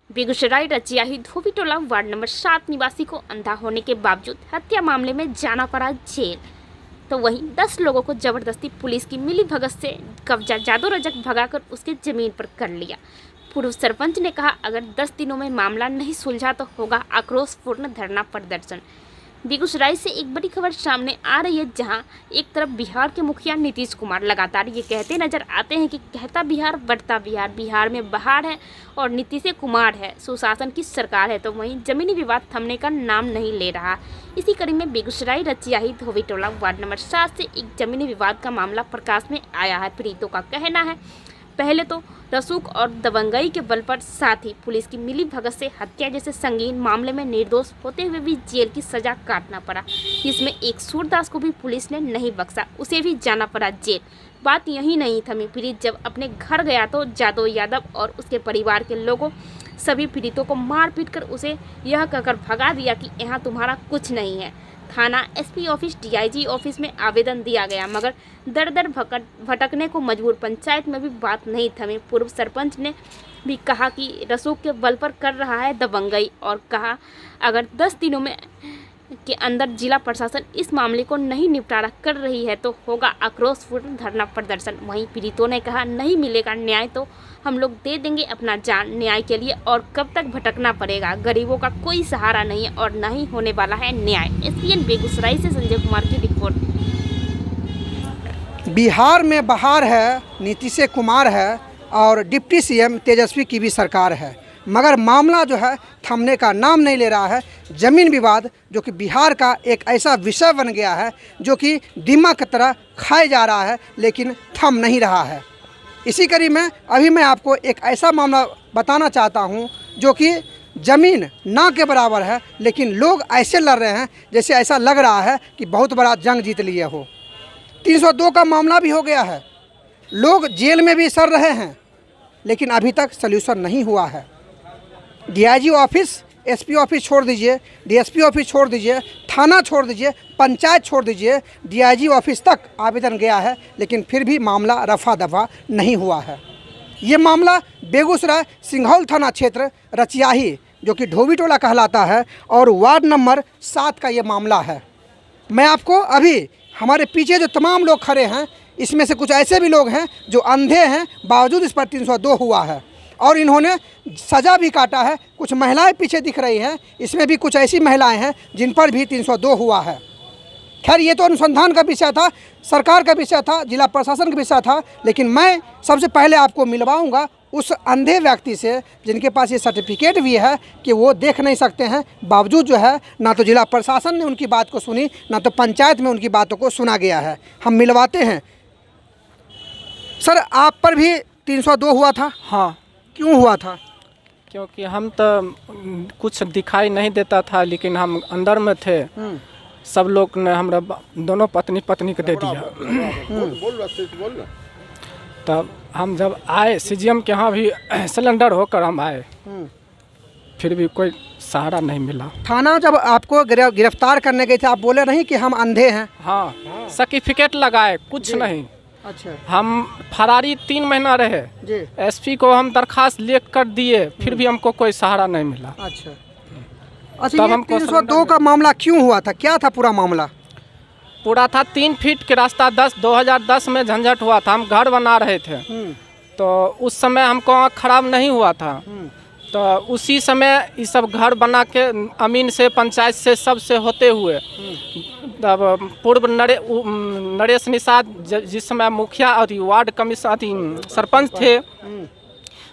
बेगूसराय रचियाही धोबी टोला ward number 7 निवासी को अंधा होने के बावजूद हत्या मामले में जाना पड़ा जेल। तो वहीं 10 लोगों को जबरदस्ती पुलिस की मिलीभगत से कब्जा जादू रजक भगाकर उसके जमीन पर कर लिया। पूर्व सरपंच ने कहा, अगर 10 दिनों में मामला नहीं सुलझा तो होगा आक्रोशपूर्ण धरना प्रदर्शन। बेगूसराय से एक बड़ी खबर सामने आ रही है, जहां एक तरफ बिहार के मुखिया नीतीश कुमार लगातार ये कहते नजर आते हैं कि कहता बिहार बढ़ता बिहार, बिहार में बहार है और नीतीश कुमार है, सुशासन की सरकार है। तो वहीं जमीनी विवाद थमने का नाम नहीं ले रहा। इसी कड़ी में बेगूसराय रचियाही धोबी टोला वार्ड नंबर 7 से एक जमीनी विवाद का मामला प्रकाश में आया है। पीड़ितों का कहना है, पहले तो रसूख और दबंगई के बल पर, साथ ही पुलिस की मिलीभगत से हत्या जैसे संगीन मामले में निर्दोष होते हुए भी जेल की सजा काटना पड़ा। इसमें एक सूरदास को भी पुलिस ने नहीं बख्शा, उसे भी जाना पड़ा जेल। बात यही नहीं थमी। पीड़ित जब अपने घर गया तो जादव यादव और उसके परिवार के लोगों सभी पीड़ितों को मार पीट कर उसे यह कहकर भगा दिया कि यहाँ तुम्हारा कुछ नहीं है। थाना, एसपी ऑफिस, डीआईजी ऑफिस में आवेदन दिया गया, मगर दर दर भटकने को मजबूर। पंचायत में भी बात नहीं थमी। पूर्व सरपंच ने भी कहा कि रसूख के बल पर कर रहा है दबंगई, और कहा अगर 10 दिनों में के अंदर जिला प्रशासन इस मामले को नहीं निपटारा कर रही है तो होगा आक्रोशपूर्ण धरना प्रदर्शन। वहीं पीड़ितों ने कहा, नहीं मिलेगा न्याय तो हम लोग दे देंगे अपना जान न्याय के लिए, और कब तक भटकना पड़ेगा। गरीबों का कोई सहारा नहीं है और न ही होने वाला है न्याय। एसपीएन बेगूसराय से संजय कुमार की रिपोर्ट। बिहार में बहार है, नीतीश कुमार है और डिप्टी सीएम तेजस्वी की भी सरकार है, मगर मामला जो है थमने का नाम नहीं ले रहा है। ज़मीन विवाद जो कि बिहार का एक ऐसा विषय बन गया है जो कि दिमाग की तरह खाया जा रहा है, लेकिन थम नहीं रहा है। इसी कड़ी में अभी मैं आपको एक ऐसा मामला बताना चाहता हूं जो कि ज़मीन ना के बराबर है, लेकिन लोग ऐसे लड़ रहे हैं जैसे ऐसा लग रहा है कि बहुत बड़ा जंग जीत लिए हो। 302 का मामला भी हो गया है, लोग जेल में भी सड़ रहे हैं, लेकिन अभी तक सल्यूशन नहीं हुआ है। डीआईजी ऑफिस, एसपी ऑफिस छोड़ दीजिए, डीएसपी ऑफिस छोड़ दीजिए, थाना छोड़ दीजिए, पंचायत छोड़ दीजिए, डीआईजी ऑफिस तक आवेदन गया है, लेकिन फिर भी मामला रफा दफा नहीं हुआ है। ये मामला बेगूसराय सिंघौल थाना क्षेत्र रचियाही जो कि धोबी टोला कहलाता है और वार्ड नंबर 7 का ये मामला है। मैं आपको अभी हमारे पीछे जो तमाम लोग खड़े हैं, इसमें से कुछ ऐसे भी लोग हैं जो अंधे हैं, बावजूद इस पर 302 हुआ है और इन्होंने सज़ा भी काटा है। कुछ महिलाएं पीछे दिख रही हैं, इसमें भी कुछ ऐसी महिलाएं हैं जिन पर भी 302 हुआ है। खैर, ये तो अनुसंधान का विषय था, सरकार का विषय था, जिला प्रशासन का विषय था, लेकिन मैं सबसे पहले आपको मिलवाऊंगा उस अंधे व्यक्ति से जिनके पास ये सर्टिफिकेट भी है कि वो देख नहीं सकते हैं, बावजूद जो है ना तो जिला प्रशासन ने उनकी बात को सुनी, ना तो पंचायत में उनकी बातों को सुना गया है। हम मिलवाते हैं। सर, आप पर भी 302 हुआ था? हाँ। क्यों हुआ था? क्योंकि हम तो कुछ दिखाई नहीं देता था, लेकिन हम अंदर में थे। सब लोग ने हमरा दोनों पत्नी को दे दिया। तब हम जब आए सीजीएम के यहाँ भी सिलेंडर होकर हम आए, फिर भी कोई सहारा नहीं मिला। थाना जब आपको गिरफ्तार करने गए थे, आप बोले नहीं कि हम अंधे हैं? हाँ, सर्टिफिकेट लगाए, कुछ नहीं। अच्छा। हम फरारी 3 महीना रहे जी। एसपी को हम दरखास्त लिख कर दिए, फिर भी हमको कोई सहारा नहीं मिला। अच्छा। तब हमको 302 का मामला क्यों हुआ था? क्या था पूरा मामला? पूरा था 3 फीट के रास्ता 2010 में झंझट हुआ था। हम घर बना रहे थे, तो उस समय हमको आँख खराब नहीं हुआ था। तो उसी समय ये सब घर बना के अमीन से, पंचायत से, सब से होते हुए तब पूर्व नरेश निषाद जिस समय मुखिया और वार्ड कमिश्नर सरपंच थे,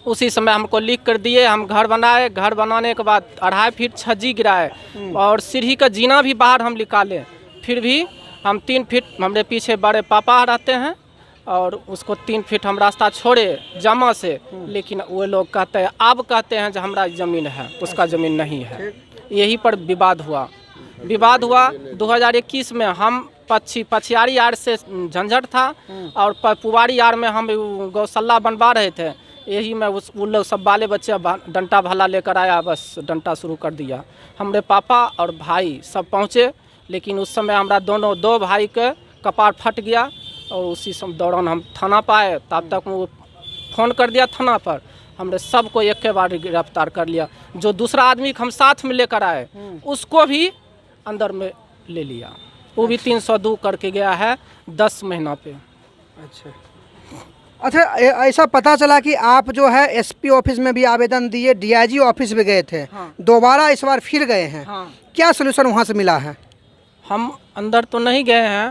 उसी समय हमको लिख कर दिए। हम घर बनाए, घर बनाने के बाद 2.5 फीट छज्जी गिराए और सीढ़ी का जीना भी बाहर हम निकाले। फिर भी हम 3 फीट, हमारे पीछे बड़े पापा रहते हैं, और उसको 3 फीट हम रास्ता छोड़े जमा से, लेकिन वो लोग कहते हैं, अब कहते हैं जो हमारा ज़मीन है, उसका ज़मीन नहीं है। यही पर विवाद हुआ। 2021 में हम पछियारी यार से झंझट था और पुवारी यार में हम गौशाला बनवा रहे थे। यही में उन लोग सब बाले बच्चे डंटा भाला लेकर आया, बस डंटा शुरू कर दिया। हमारे पापा और भाई सब पहुँचे, लेकिन उस समय हमारा दो भाई के कपार फट गया और उसी दौरान हम थाना पाए। तब तक वो फ़ोन कर दिया थाना पर, हमने सबको एक के बार गिरफ्तार कर लिया। जो दूसरा आदमी हम साथ में लेकर आए उसको भी अंदर में ले लिया। वो भी 302 करके गया है 10 महीना पे। अच्छा, ऐसा पता चला कि आप जो है एसपी ऑफिस में भी आवेदन दिए, डीआईजी ऑफिस भी गए थे। हाँ। दोबारा इस बार फिर गए हैं। हाँ। क्या सोल्यूशन वहाँ से मिला है? हम अंदर तो नहीं गए हैं,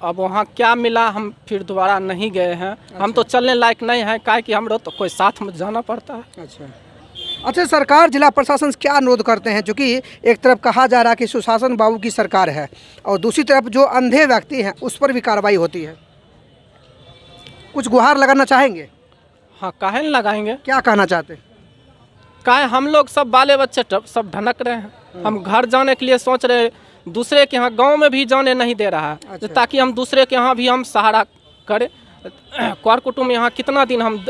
अब वहाँ क्या मिला हम फिर दोबारा नहीं गए हैं। हम तो चलने लायक नहीं हैं, काहे कि हम तो कोई साथ में जाना पड़ता है। अच्छा, सरकार जिला प्रशासन से क्या अनुरोध करते हैं? क्योंकि एक तरफ कहा जा रहा है कि सुशासन बाबू की सरकार है और दूसरी तरफ जो अंधे व्यक्ति हैं उस पर भी कार्रवाई होती है। कुछ गुहार लगाना चाहेंगे? हाँ, काहे नहीं लगाएंगे। क्या कहना चाहते हैं? काहे हम लोग सब बाले बच्चे सब ढनक रहे हैं। हम घर जाने के लिए सोच रहे हैं, दूसरे के यहाँ गांव में भी जाने नहीं दे रहा है। अच्छा। ताकि हम दूसरे के यहाँ भी हम सहारा करें। क्वार कुटुंब यहाँ कितना दिन हम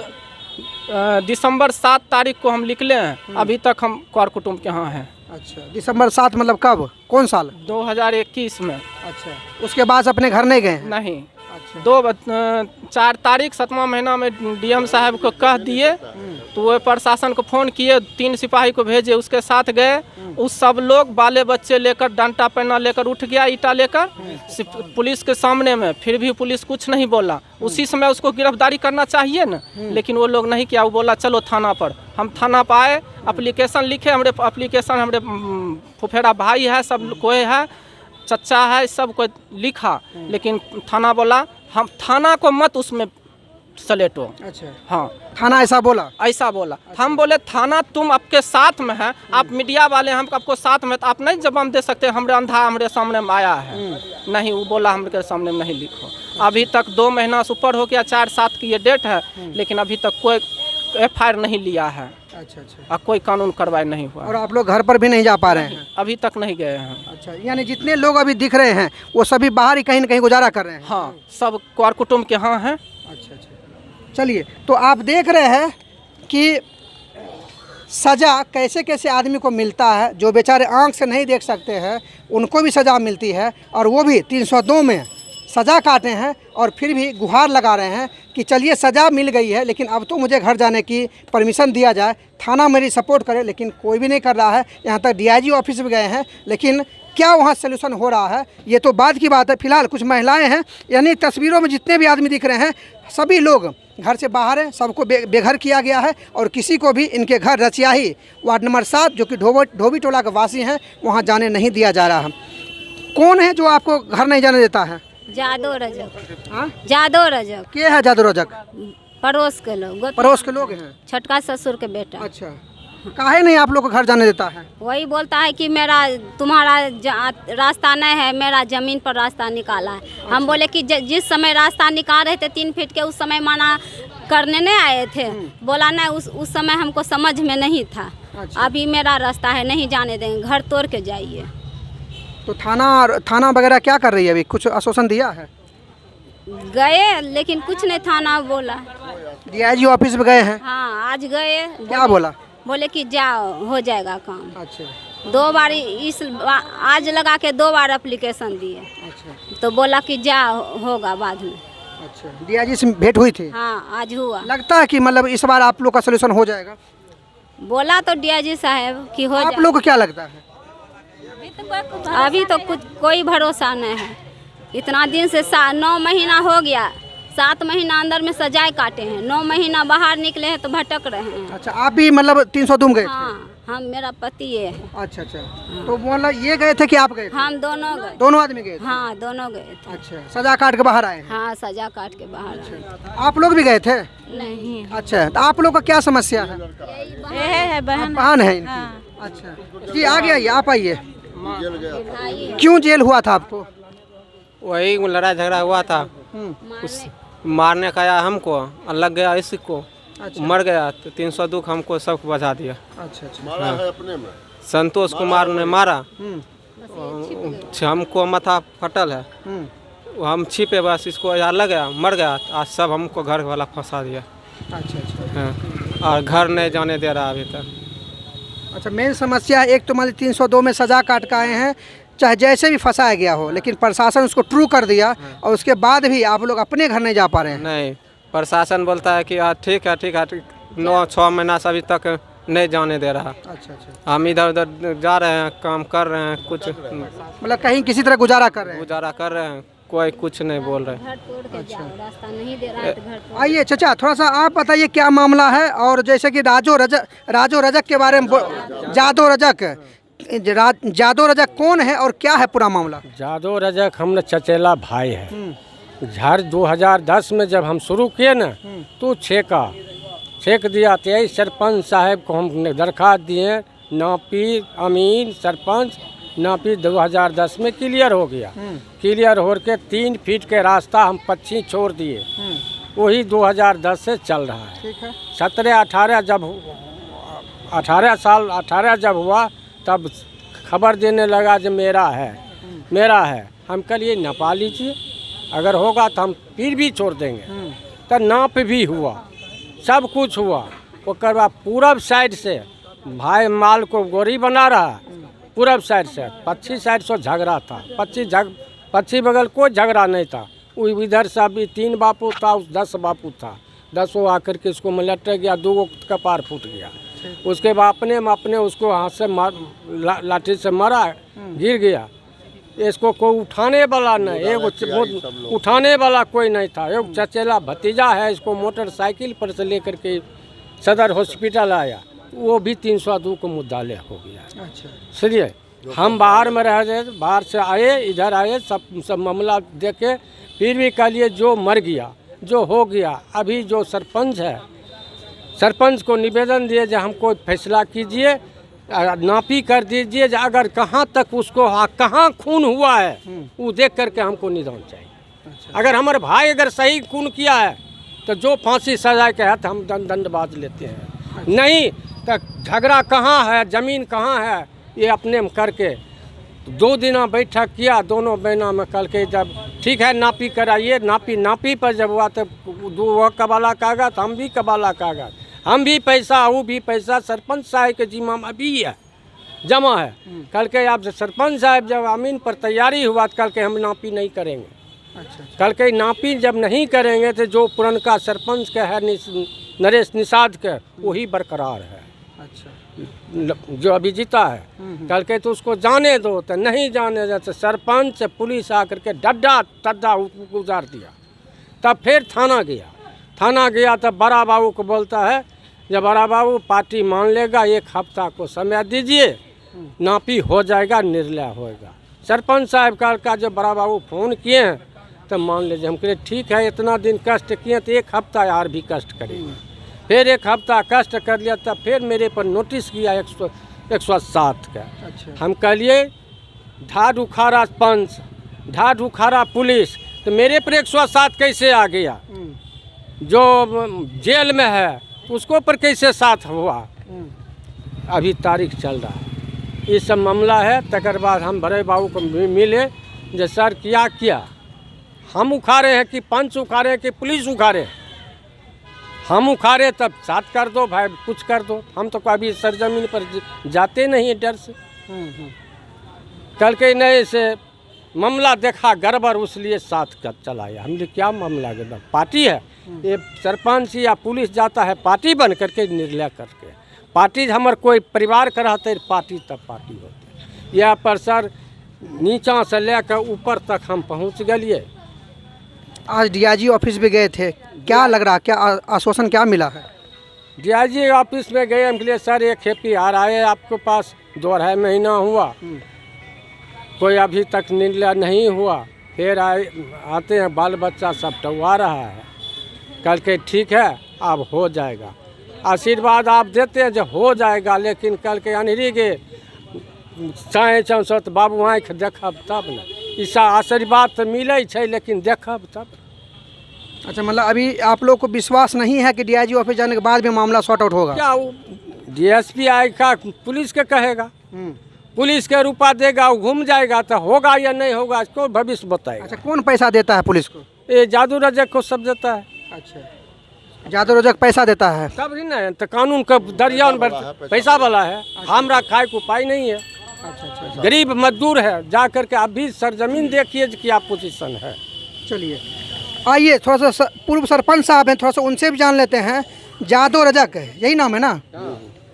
दिसंबर 7 तारीख को हम निकले हैं, अभी तक हम क्वार कुटुंब के यहाँ हैं। अच्छा, दिसंबर 7 मतलब कब, कौन साल? 2021 में। अच्छा, उसके बाद अपने घर नहीं गए? नहीं। अच्छा। 4 तारीख 7वां महीना में डीएम साहब को कह दिए तो वो प्रशासन को फ़ोन किए, 3 सिपाही को भेजे, उसके साथ गए। उस सब लोग बाले बच्चे लेकर डंडा पैना लेकर उठ गया, ईटा लेकर पुलिस के सामने में। फिर भी पुलिस कुछ नहीं बोला। उसी समय उसको गिरफ्तारी करना चाहिए ना, लेकिन वो लोग नहीं किया। वो बोला चलो थाना पर। हम थाना पर आए, एप्लीकेशन लिखे। हमारे एप्लीकेशन हमारे फुफेरा भाई है, सब कोई है, चचा है, सब को लिखा। लेकिन थाना बोला हम थाना को मत उसमें सलेटो। अच्छा। हाँ, थाना ऐसा बोला? ऐसा बोला। हम बोले थाना तुम आपके साथ में है, आप मीडिया वाले हम आपको साथ में, तो आप नहीं जवाब दे सकते। हमारे अंधा हमारे सामने में आया है। नहीं, वो बोला हमारे सामने में नहीं लिखो। अभी तक 2 महीना से ऊपर हो गया, 4-7 की ये डेट है, लेकिन अभी तक कोई FIR नहीं लिया है। अच्छा। कोई कानून कार्रवाई नहीं हुआ। और आप लोग घर पर भी नहीं जा पा रहे हैं? अभी तक नहीं गए हैं। अच्छा, यानी जितने लोग अभी दिख रहे हैं वो सभी बाहर ही कहीं न कहीं गुजारा कर रहे हैं? हाँ, सब क्वार कुटुंब के यहाँ हैं। अच्छा। चलिए, तो आप देख रहे हैं कि सज़ा कैसे कैसे आदमी को मिलता है। जो बेचारे आंख से नहीं देख सकते हैं उनको भी सज़ा मिलती है, और वो भी 302 में सज़ा काटे हैं और फिर भी गुहार लगा रहे हैं कि चलिए सज़ा मिल गई है, लेकिन अब तो मुझे घर जाने की परमिशन दिया जाए, थाना मेरी सपोर्ट करे। लेकिन कोई भी नहीं कर रहा है। यहाँ तक DIG ऑफिस में गए हैं, लेकिन क्या वहाँ सोल्यूशन हो रहा है ये तो बाद की बात है। फिलहाल कुछ महिलाएं हैं, यानी तस्वीरों में जितने भी आदमी दिख रहे हैं सभी लोग घर से बाहर हैं, सबको बेघर किया गया है। और किसी को भी इनके घर रचियाही वार्ड नंबर 7 जो कि धोबी टोला के वासी हैं वहाँ जाने नहीं दिया जा रहा है। कौन है जो आपको घर नहीं जाने देता है? जादो रजक। हाँ, जादो रजक। के है जादू रजक? पड़ोस के लोग। पड़ोस के लोग हैं? छोटका ससुर के बेटा। अच्छा, काहे नहीं आप लोग को घर जाने देता है? वही बोलता है कि मेरा तुम्हारा रास्ता नहीं है, मेरा ज़मीन पर रास्ता निकाला है। अच्छा। हम बोले कि जिस समय रास्ता निकाल रहे थे 3 फीट के, उस समय माना करने नहीं आए थे। बोला नहीं, उस समय हमको समझ में नहीं था। अच्छा। अभी मेरा रास्ता है, नहीं जाने देंगे, घर तोड़ के जाइए। तो थाना वगैरह क्या कर रही है? अभी कुछ आश्वासन दिया है? गए, लेकिन कुछ नहीं थाना बोला। DIG ऑफिस में गए हैं? हाँ, आज गए। क्या बोला? बोले कि जाओ, हो जाएगा काम। अच्छा। 2 बार आज लगा के 2 बार एप्लीकेशन दिए। अच्छा। तो बोला कि जाओ, होगा बाद में। अच्छा, DIG से भेंट हुई थी? हाँ, आज हुआ। लगता है कि मतलब इस बार आप लोग का सोल्यूशन हो जाएगा? बोला तो DIG साहब कि हो आप जाएगा। लोग को क्या लगता है? अभी तो कुछ कोई भरोसा नहीं है। इतना दिन से 9 महीना हो गया, 7 महीना अंदर में सजाए काटे हैं, 9 महीना बाहर निकले हैं तो भटक रहे हैं। अच्छा, आप भी मतलब 302 में गए थे? हाँ, हम, मेरा पति ये है। अच्छा। तो मतलब ये गए थे कि आप गए थे? हम दोनों गए। दोनों आदमी गए थे? हाँ, दोनों गए थे। अच्छा, सजा काट के बाहर आए हैं? हाँ, सजा काट के बाहर आए। आप लोग भी गए थे? नहीं। अच्छा, तो आप लोग का क्या समस्या है? है बहन। बहन है इनकी? अच्छा जी, आगे आइए, आप आइए। क्यों जेल हुआ था आपको? वही लड़ाई झगड़ा हुआ था, उस मारने का आया हमको और लग गया इसी को। अच्छा। मर गया तो 302 हमको सबको बचा दिया। अच्छा। संतोष कुमार ने मारा, हमको माथा फटल है, हम छिपे बस, इसको यहाँ लग गया, मर गया। आज सब हमको घर वाला फंसा दिया। अच्छा। हाँ, और घर नहीं जाने दे रहा अभी तक। अच्छा, मेन समस्या है एक तो मान 302 में सजा काट के आए हैं, चाहे जैसे भी फंसाया गया हो, लेकिन प्रशासन उसको ट्रू कर दिया और उसके बाद भी आप लोग अपने घर नहीं जा पा रहे हैं। नहीं, प्रशासन बोलता है कि हाँ ठीक है, 9-6 महीना से अभी तक नहीं जाने दे रहा। अच्छा। हम इधर उधर जा रहे हैं, काम कर रहे हैं, कुछ मतलब कहीं किसी तरह गुजारा कर रहे हैं। गुजारा कर रहे हैं, कोई कुछ नहीं बोल रहे। घर तोड़ के जाओ, रास्ता नहीं दे रहा है तो घर तोड़। आइए चाचा, थोड़ा सा आप बताइए क्या मामला है, और जैसे कि राजो रजक के बारे में जादो रजक कौन है और क्या है पूरा मामला? जादो रजक हमने चचेला भाई है। घर 2010 में जब हम शुरू किए ना तो छेक दिया। तो यही सरपंच साहब को हम दरख्वास्त दिए, नापी अमीन सरपंच नापी 2010 में क्लियर हो गया। क्लियर हो के 3 फीट के रास्ता हम 25 छोड़ दिए, वही 2010 से चल रहा है। ठीक है। 17-18 जब 18 जब हुआ तब खबर देने लगा जो मेरा है। हम कहिए नपा लीजिए, अगर होगा तो हम फिर भी छोड़ देंगे। तो नाप भी हुआ, सब कुछ हुआ। ओकर बाद पूरब साइड से भाई माल को गोरी बना रहा, पूरब साइड से। पश्चिम साइड से झगड़ा था, पश्चिम बगल कोई झगड़ा नहीं था। इधर से अभी 3 बापू था, 10 बापू था। 10 आकर के इसको लट गया, 2 कपार फूट गया। उसके बाद अपने उसको हाथ से लाठी से मारा, गिर गया। इसको कोई उठाने वाला नहीं, एक उठाने वाला कोई नहीं था। एक चचेला भतीजा है, इसको मोटरसाइकिल पर से लेकर के सदर हॉस्पिटल आया, वो भी 302 को मुद्दाले हो गया। अच्छा। सुनिए, हम बाहर में रह गए, बाहर से आए, इधर आए, सब मामला देखे, फिर भी कहिए जो मर गया, जो हो गया। अभी जो सरपंच है, सरपंच को निवेदन दिए जो हमको फैसला कीजिए, नापी कर दीजिए, अगर कहाँ तक उसको कहाँ खून हुआ है वो देख करके हमको निदान चाहिए। अच्छा। अगर हमारे भाई अगर सही खून किया है तो जो फांसी सजा के है तो हम दंडबाज लेते हैं। नहीं तो झगड़ा कहाँ है, ज़मीन कहाँ है, ये अपने में करके 2 दिन बैठक किया। दोनों बहनों में कल के जब ठीक है नापी कराइए, नापी पर जब हुआ तो 2 कबाला कागज, हम भी कबाला कागज, हम भी पैसा, वो भी पैसा सरपंच साहब के जिम्मा में अभी है, जमा है। कल के आप सरपंच साहब जब अमीन पर तैयारी हुआ तो कल के हम नापी नहीं करेंगे। अच्छा। कल के नापी जब नहीं करेंगे तो जो पुरनका सरपंच के है नरेश निषाद के, वही बरकरार है। अच्छा। जो अभी जीता है, कल के तो उसको जाने दो, तो नहीं जाने दो तो सरपंच पुलिस आकर के टड्डा गुजार दिया। तब फिर थाना गया तब बड़ा बाबू को बोलता है जब बड़ा बाबू पार्टी मान लेगा, 1 हफ्ता को समय दीजिए, नापी हो जाएगा, निर्णय होएगा। सरपंच साहब का जब बड़ा बाबू फ़ोन किए हैं तो मान लीजिए, हम कहे ठीक है, इतना दिन कष्ट किए तो 1 हफ्ता और भी कष्ट करेंगे। फिर 1 हफ्ता कष्ट कर लिया, तब फिर मेरे पर नोटिस किया 107 का। अच्छा। हम कहिए ढाड उखाड़ा पंच, ढाड उखाड़ा पुलिस, तो मेरे पर 107 कैसे आ गया? जो जेल में है उसको पर कैसे साथ हुआ? अभी तारीख चल रहा है, ये सब मामला है। तकर बाद हम बड़े बाबू को मिले, जो सर क्या हम उखाड़े हैं कि पंच उखाड़े हैं कि पुलिस उखाड़े? हम उखाड़े तब साथ कर दो भाई, कुछ कर दो। हम तो कभी सरजमीन पर जाते नहीं है डर से। कल के नहीं से मामला देखा गड़बड़, उसलिए साथ कर चलाया। हमने क्या मामला गड़बड़? पार्टी है, ये सरपंच या पुलिस जाता है पार्टी बन करके, निर्णय करके। पार्टी हमारे कोई परिवार का रहते है पार्टी, तब पार्टी होती। यह पर सर नीचा से लेकर ऊपर तक हम पहुंच गए। आज डीआईजी ऑफिस भी गए थे, क्या लग रहा, क्या आश्वासन क्या मिला है? डीआईजी ऑफिस में गए, हम बोले सर एक FIR आए आपके पास, 2-2.5 महीना हुआ, कोई अभी तक निर्णय नहीं हुआ। फिर आते हैं, बाल बच्चा सब टवा रहा है। कल के ठीक है, अब हो जाएगा, आशीर्वाद आप देते हैं जो हो जाएगा। लेकिन कल के अनहरी के 4-4 बाबू आँख देखब तब न, ईसा आशीर्वाद तो मिले छे, लेकिन देखब तब। अच्छा, मतलब अभी आप लोग को विश्वास नहीं है कि डीआईजी ऑफिस जाने के बाद भी मामला सॉर्ट आउट होगा? क्या DSP आएगा, पुलिस के कहेगा, पुलिस के रुपया देगा, वो घूम जाएगा, तो होगा या नहीं होगा इसको भविष्य बताएगा। अच्छा, कौन पैसा देता है पुलिस को? ये जादू रजक को सब देता है। अच्छा, जादू रजक पैसा देता है? सब ही ना, तो कानून का दरिया पैसा वाला है। हमरा खाए को उपाय नहीं है। अच्छा। गरीब मजदूर है, जा करके अभी सरजमीन देखिए क्या पोजीशन है। चलिए, आइए थोड़ा सा पूर्व सरपंच साहब हैं, थोड़ा सा उनसे भी जान लेते हैं। जादो रजक, यही नाम है ना?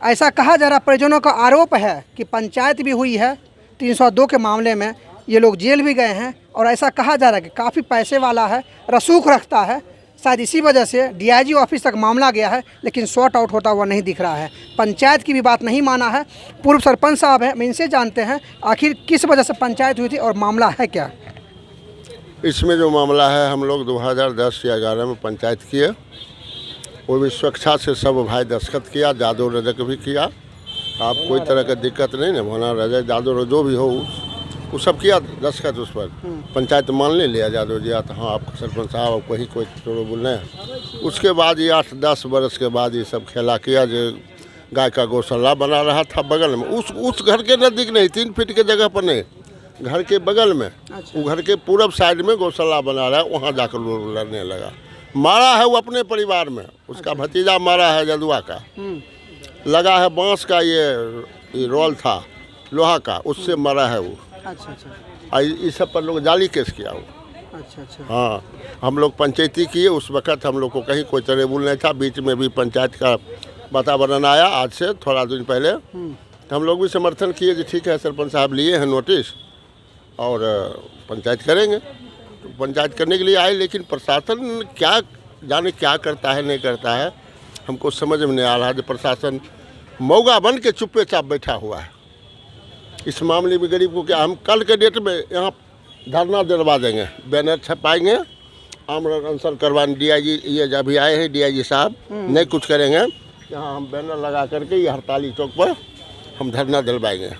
ऐसा कहा जा रहा, परिजनों का आरोप है कि पंचायत भी हुई है 302 के मामले में, ये लोग जेल भी गए हैं, और ऐसा कहा जा रहा है कि काफ़ी पैसे वाला है, रसूख रखता है, शायद इसी वजह से डीआईजी ऑफिस तक मामला गया है, लेकिन सॉर्ट आउट होता हुआ नहीं दिख रहा है। पंचायत की भी बात नहीं माना है। पूर्व सरपंच साहब हैं, हम इनसे जानते हैं आखिर किस वजह से पंचायत हुई थी और मामला है क्या। इसमें जो मामला है, हम लोग 2010 या 11 में पंचायत किए, वो भी स्वेच्छा से सब भाई दस्तखत किया, जादो रजक भी किया। आप कोई तरह का दिक्कत नहीं ना, होना रजक जादो जो भी हो वो सब किया दस्तखत उस पर। पंचायत मान ले लिया जादो जी, तो हाँ आप सरपंच साहब वही कोई तो बोल रहे हैं। उसके बाद ये 8-10 बरस के बाद ये सब खेला किया, जो गाय का गौशाला बना रहा था बगल में, उस घर के नज़दीक नहीं, 3 फीट के जगह पर नहीं, घर के बगल में। वो घर के पूरब साइड में गौशाला बना रहा है, वहाँ जाकर लड़ने लगा। मारा है वो अपने परिवार में, उसका भतीजा मारा है जदुआ का, लगा है बांस का ये रोल था लोहा का, उससे मरा है वो। अच्छा। इस सब पर लोग जाली केस किया वो। अच्छा। हाँ, हम लोग पंचायती किए, उस वक्त हम लोग को कहीं कोई ट्रबल नहीं था। बीच में भी पंचायत का वातावरण आया, आज से थोड़ा दिन पहले, तो हम लोग भी समर्थन किए कि ठीक है सरपंच साहब लिए हैं नोटिस और पंचायत करेंगे। तो पंचायत करने के लिए आए, लेकिन प्रशासन क्या जाने क्या करता है नहीं करता है, हमको समझ में नहीं आ रहा। जो प्रशासन मौगा बन के चुप्पे चाप बैठा हुआ है इस मामले में। गरीब को क्या, हम कल के डेट में यहाँ धरना दिलवा देंगे, बैनर छपाएंगे, आमरण अनशन करवाने। डीआईजी ये जब भी आए हैं डीआईजी साहब नहीं कुछ करेंगे, यहाँ हम बैनर लगा करके ये हड़ताली चौक पर हम धरना दिलवाएंगे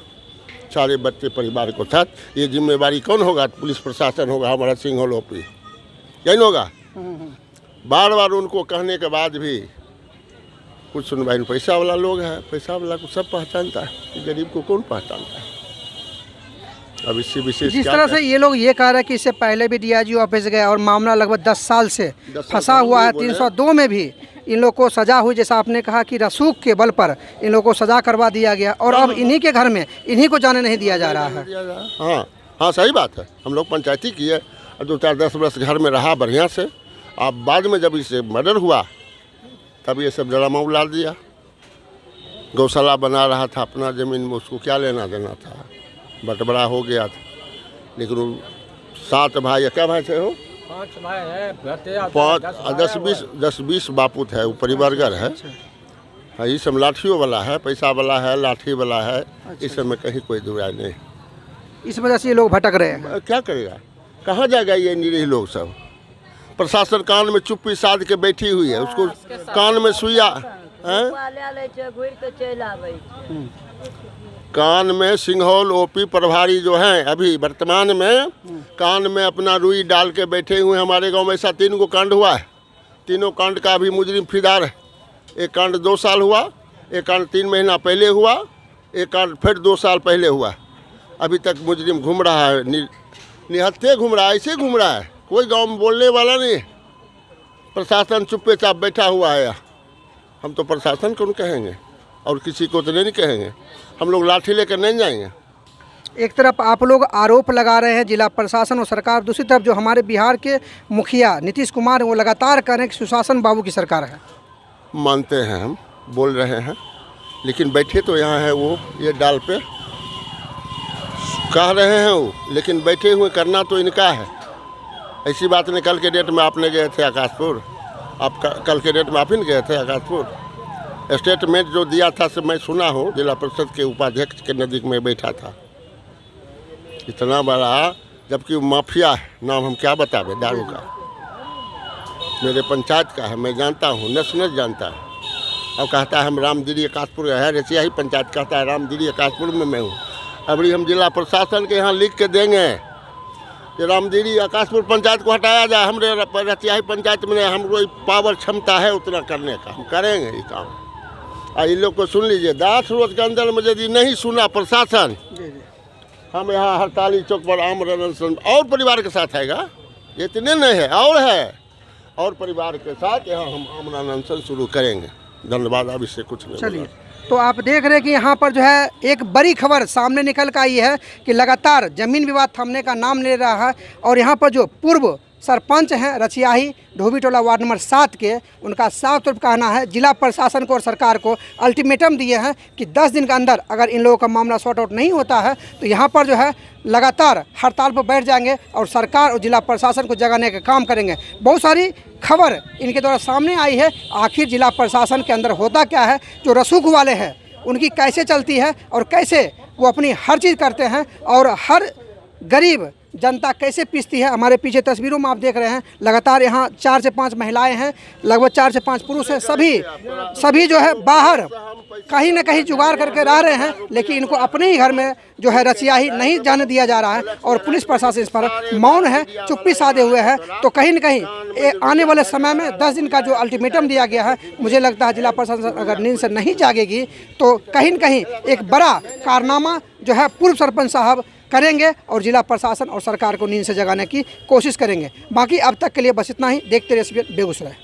सारे बच्चे परिवार को साथ। ये जिम्मेवारी कौन होगा? पुलिस प्रशासन होगा, हमारा सिंघल ओपी, यही होगा। बार बार उनको कहने के बाद भी कुछ सुनवाई। पैसा वाला लोग है, पैसा वाला को सब पहचानता है, गरीब को कौन पहचानता है? अब इससे विशेष जिस तरह से ये लोग ये कह रहे हैं कि इससे पहले भी डीआईजी ऑफिस गए और मामला लगभग 10 साल से फंसा हुआ है, 302 में भी इन लोग को सजा हुई, जैसा आपने कहा कि रसूख के बल पर इन लोग को सजा करवा दिया गया, और अब इन्हीं के घर में इन्हीं को जाने नहीं दिया जा रहा है। हाँ सही बात है। हम लोग पंचायती किए और 2-4-10 वर्ष घर में रहा बढ़िया से। अब बाद में जब इसे मर्डर हुआ तब ये सब ड्रामा उड़ा दिया। गौशाला बना रहा था अपना ज़मीन में, उसको क्या लेना देना था, बटबड़ा हो गया था। लेकिन वो 7 भाई, क्या भाई थे हो? 5 भाई है, 10-20 बापूत है, वो परिवारगर है। हाँ, ये सब लाठियों वाला है, पैसा वाला है, लाठी वाला है। इस सब में कहीं कोई दुराई नहीं। इस वजह से ये लोग भटक रहे हैं। क्या करेगा, कहाँ जाएगा ये निरीह लोग सब? प्रशासन कान में चुप्पी साध के बैठी हुई है, उसको कान में सुइया कान में सिंघौल ओपी प्रभारी जो हैं अभी वर्तमान में कान में अपना रुई डाल के बैठे हुए। हमारे गांव में ऐसा 3 गो कांड हुआ है, तीनों कांड का अभी मुजरिम फिदार है। एक कांड 2 साल हुआ, एक कांड 3 महीना पहले हुआ, एक कांड फिर 2 साल पहले हुआ। अभी तक मुजरिम घूम रहा है, निहत्थे घूम रहा है, ऐसे घूम रहा है, कोई गांव में बोलने वाला नहीं। प्रशासन चुप्पे चाप बैठा हुआ है। हम तो प्रशासन को कहेंगे और किसी को तो नहीं कहेंगे, हम लोग लाठी लेकर नहीं जाएंगे। एक तरफ आप लोग आरोप लगा रहे हैं जिला प्रशासन और सरकार, दूसरी तरफ जो हमारे बिहार के मुखिया नीतीश कुमार वो लगातार कह रहे हैं कि सुशासन बाबू की सरकार है। मानते हैं, हम बोल रहे हैं, लेकिन बैठे तो यहाँ है वो ये डाल पे कह रहे हैं वो, लेकिन बैठे हुए करना तो इनका है। ऐसी बात नहीं, कल के डेट में आपने गए थे आकाशपुर, आप कल के डेट में आप ही गए थे आकाशपुर। स्टेटमेंट जो दिया था सब मैं सुना हूँ, जिला परिषद के उपाध्यक्ष के नज़दीक में बैठा था। इतना बड़ा, जबकि वो माफिया है, नाम हम क्या बतावे, दारू का, मेरे पंचायत का है, मैं जानता हूँ, नस जानता है। और कहता है हम रामदीरी आकाशपुर है, रसिया ही पंचायत कहता है रामदीरी आकाशपुर में मैं हूँ। अभी हम जिला प्रशासन के यहाँ लिख के देंगे कि रामदीरी आकाशपुर पंचायत को हटाया जाए। हमारे रतियाही पंचायत में हमको पावर क्षमता है उतना करने का, हम करेंगे ये काम। और इन लोग को सुन लीजिए, 10 रोज के अंदर में यदि नहीं सुना प्रशासन, हम यहाँ हड़ताली चौक पर आमरण अनशन और परिवार के साथ आएगा, इतने नहीं है और है, और परिवार के साथ यहाँ हम आमरण अनशन शुरू करेंगे। धन्यवाद। अब इससे कुछ नहीं। चलिए, तो आप देख रहे हैं कि यहाँ पर जो है एक बड़ी खबर सामने निकल कर आई है कि लगातार जमीन विवाद थमने का नाम ले रहा है, और यहाँ पर जो पूर्व सरपंच हैं रचियाही धोबी टोला वार्ड नंबर 7 के, उनका साफ तौर पर कहना है जिला प्रशासन को और सरकार को अल्टीमेटम दिए हैं कि 10 दिन के अंदर अगर इन लोगों का मामला सॉर्ट आउट नहीं होता है तो यहाँ पर जो है लगातार हड़ताल पर बैठ जाएंगे और सरकार और जिला प्रशासन को जगाने का काम करेंगे। बहुत सारी खबर इनके द्वारा सामने आई है, आखिर जिला प्रशासन के अंदर होता क्या है, जो रसूख वाले हैं उनकी कैसे चलती है और कैसे वो अपनी हर चीज़ करते हैं और हर गरीब जनता कैसे पीसती है। हमारे पीछे तस्वीरों में आप देख रहे हैं लगातार यहाँ 4 से 5 महिलाएं हैं, लगभग 4 से 5 पुरुष हैं, सभी जो है बाहर कहीं ना कहीं जुगाड़ करके रह रहे हैं, लेकिन इनको अपने ही घर में जो है रचियाही नहीं जाने दिया जा रहा है और पुलिस प्रशासन इस पर मौन है, चुप्पी साधे हुए है। तो कहीं ना कहीं आने वाले समय में 10 दिन का जो अल्टीमेटम दिया गया है, मुझे लगता है जिला प्रशासन अगर नींद से नहीं जागेगी तो कहीं न कहीं एक बड़ा कारनामा जो है पूर्व सरपंच साहब करेंगे और जिला प्रशासन और सरकार को नींद से जगाने की कोशिश करेंगे। बाकी अब तक के लिए बस इतना ही। देखते रहिए SBN बेगूसराय।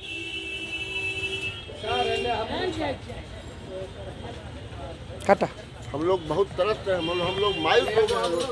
हम लोग बहुत तरस रहे हैं, हम लोग मायूस हो गए।